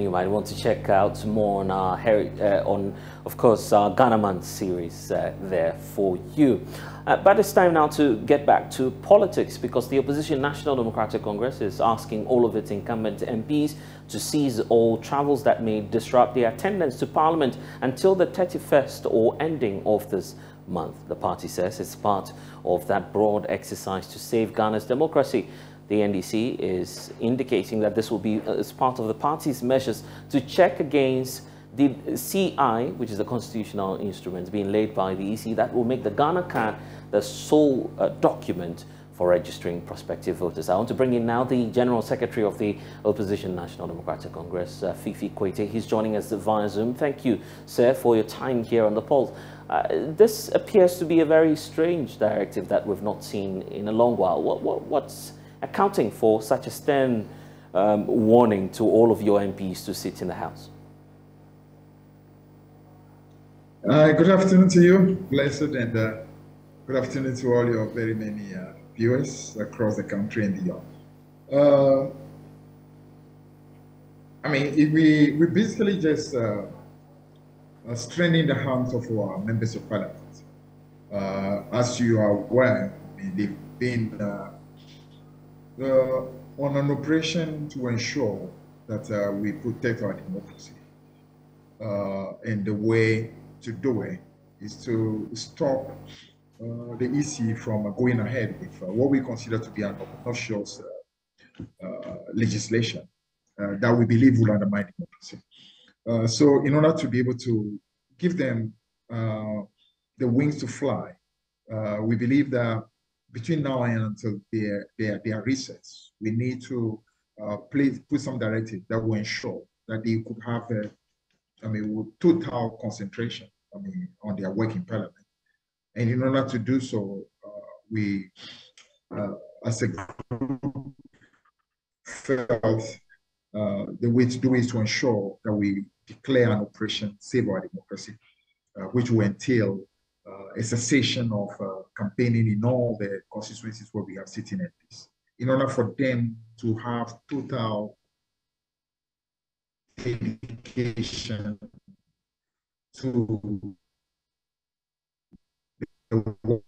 and you might want to check out more on our of course, our Ghana Month series there for you. But it's time now to get back to politics, because the opposition National Democratic Congress is asking all of its incumbent MPs to cease all travels that may disrupt their attendance to Parliament until the 31st or ending of this month. The party says it's part of that broad exercise to save Ghana's democracy. The NDC is indicating that this will be as part of the party's measures to check against the CI, which is the constitutional instrument being laid by the EC, that will make the Ghana card the sole document for registering prospective voters. I want to bring in now the General Secretary of the Opposition National Democratic Congress, Fifi Kwete. He's joining us via Zoom. Thank you, sir, for your time here on the Pulse. This appears to be a very strange directive that we've not seen in a long while. What's accounting for such a stern warning to all of your MPs to sit in the House? Good afternoon to you, blessed, and good afternoon to all your very many viewers across the country and beyond. I mean, we basically just straining the hands of our members of parliament. As you are aware, they've been on an operation to ensure that we protect our democracy. And the way to do it is to stop the EC from going ahead with what we consider to be an obnoxious legislation that we believe will undermine democracy. So in order to be able to give them the wings to fly, we believe that between now and until their recess, we need to put some directive that will ensure that they could have total concentration, on their work in Parliament. And in order to do so, we, as a group, felt the way to do it is to ensure that we declare an operation Save Our Democracy, which will entail a cessation of campaigning in all the constituencies where we have sitting MPs, in order for them to have total dedication to the work.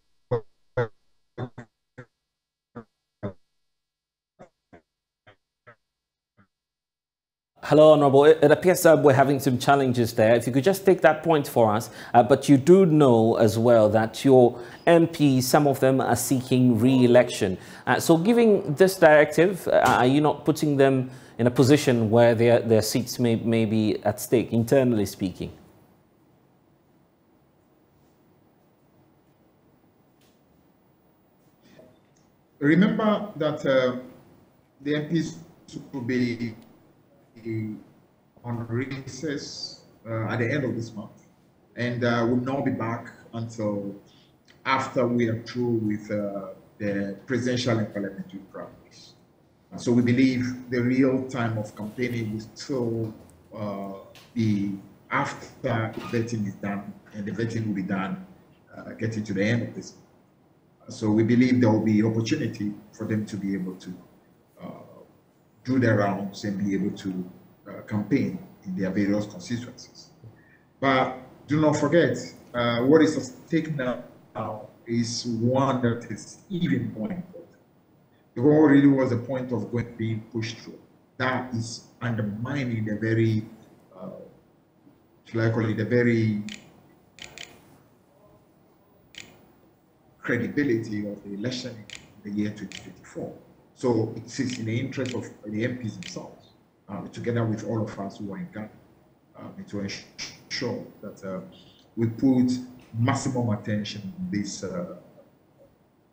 Hello, Honorable. It appears that we're having some challenges there. If you could just take that point for us. But you do know as well that your MPs, some of them are seeking re-election. So giving this directive, are you not putting them in a position where their seats may be at stake, internally speaking? Remember that the MPs will be on recess at the end of this month, and will not be back until after we are through with the presidential and parliamentary primaries. So we believe the real time of campaigning will still be after vetting is done, and the vetting will be done getting to the end of this month. So we believe there will be opportunity for them to be able to do their rounds and be able to campaign in their various constituencies. But do not forget, what is at stake now is one that is even more important. The war really was a point of being pushed through. That is undermining the very, the very credibility of the election in the year 2024. So it is in the interest of the MPs themselves, together with all of us who are in Ghana, to ensure that we put maximum attention in this,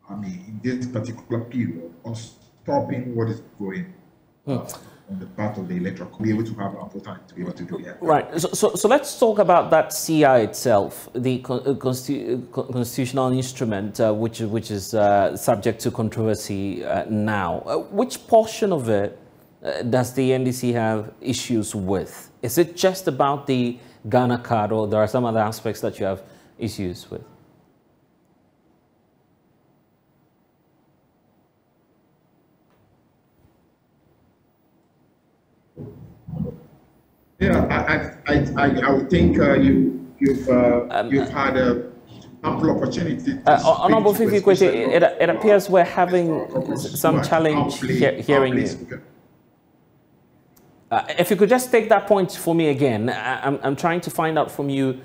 in this particular period on stopping what is going on the part of the electorate, to be able to have ample time to be able to do that. Right. So let's talk about that CI itself, the constitutional instrument, which is subject to controversy now. Which portion of it does the NDC have issues with? Is it just about the Ghana card, or there are some other aspects that you have issues with? I would think you've had ample opportunity to Honorable speak Fifi to Kwete, it appears we're having some challenge hearing you. If you could just take that point for me again, I'm trying to find out from you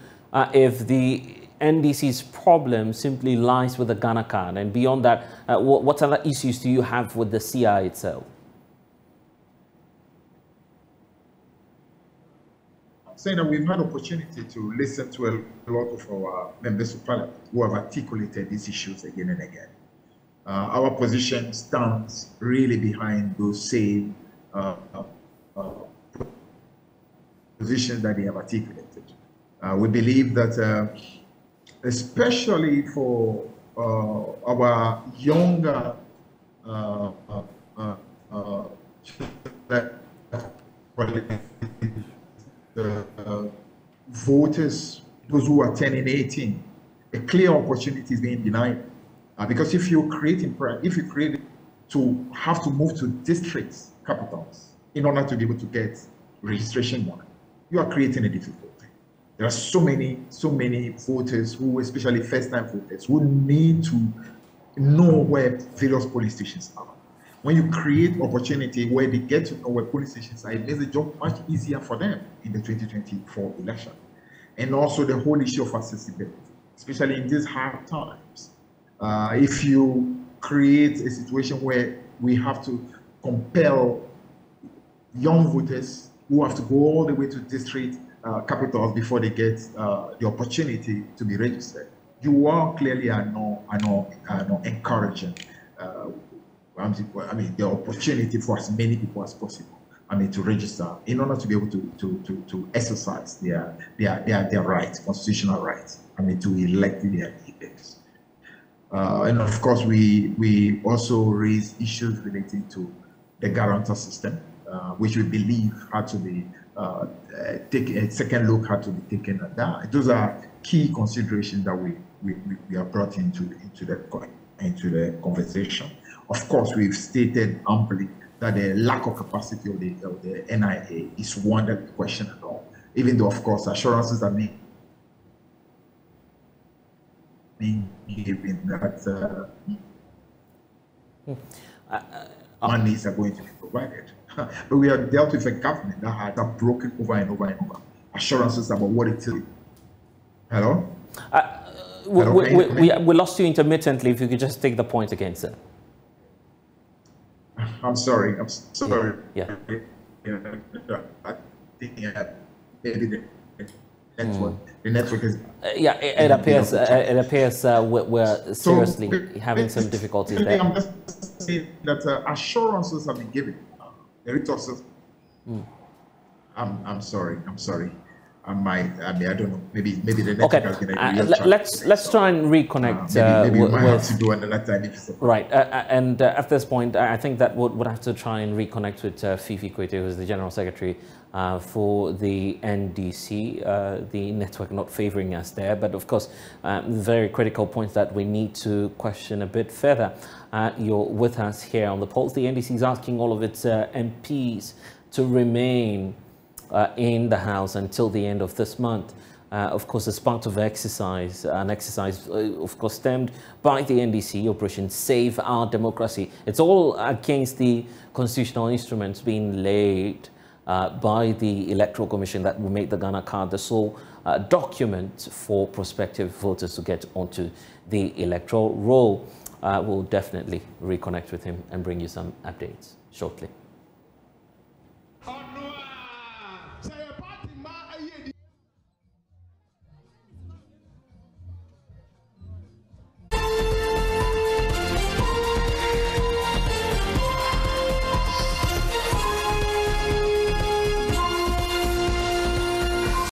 if the NDC's problem simply lies with the Ghana card, and beyond that, what other issues do you have with the CI itself? Saying that we've had opportunity to listen to a lot of our members of parliament who have articulated these issues again and again. Our position stands really behind those same positions that they have articulated. We believe that especially for our younger voters, those who are turning 18, a clear opportunity is being denied. Because if you create to have to move to district capitals in order to be able to get registration done, you are creating a difficulty. There are so many voters who, especially first-time voters, who need to know where various police stations are. When you create opportunity where they get to know where police stations are, it makes the job much easier for them in the 2024 election. And also the whole issue of accessibility, especially in these hard times. If you create a situation where we have to compel young voters who have to go all the way to district capitals before they get the opportunity to be registered, you are clearly not encouraging the opportunity for as many people as possible, to register in order to be able to exercise their rights, constitutional rights, to elect their leaders. And of course, we also raise issues relating to the guarantor system, which we believe had to be a second look had to be taken at that. Those are key considerations that we are brought into the conversation. Of course, we've stated amply that the lack of capacity of the NIA is one that we question at all, even though, of course, assurances are being given that monies are going to be provided. But we have dealt with a government that has broken over and over and over assurances about what it is. Hello? We lost you intermittently. If you could just take the point again, sir. I'm sorry. Yeah. I think maybe the network is. Yeah, it appears. It appears we're seriously having some difficulties there. I'm just saying that assurances have been given. The resources. I'm sorry. I don't know. Maybe the network has been let's try and reconnect. Maybe we might have to do another time. Right, and at this point, I think that would have to try and reconnect with Fifi Kwete, who is the General Secretary for the NDC. The network not favoring us there, but of course, very critical points that we need to question a bit further. You're with us here on the Pulse. The NDC is asking all of its MPs to remain in the House until the end of this month. Of course, as part of an exercise, of course, stemmed by the NDC, Operation Save Our Democracy. It's all against the constitutional instruments being laid by the Electoral Commission that will make the Ghana card the sole document for prospective voters to get onto the electoral roll. We'll definitely reconnect with him and bring you some updates shortly.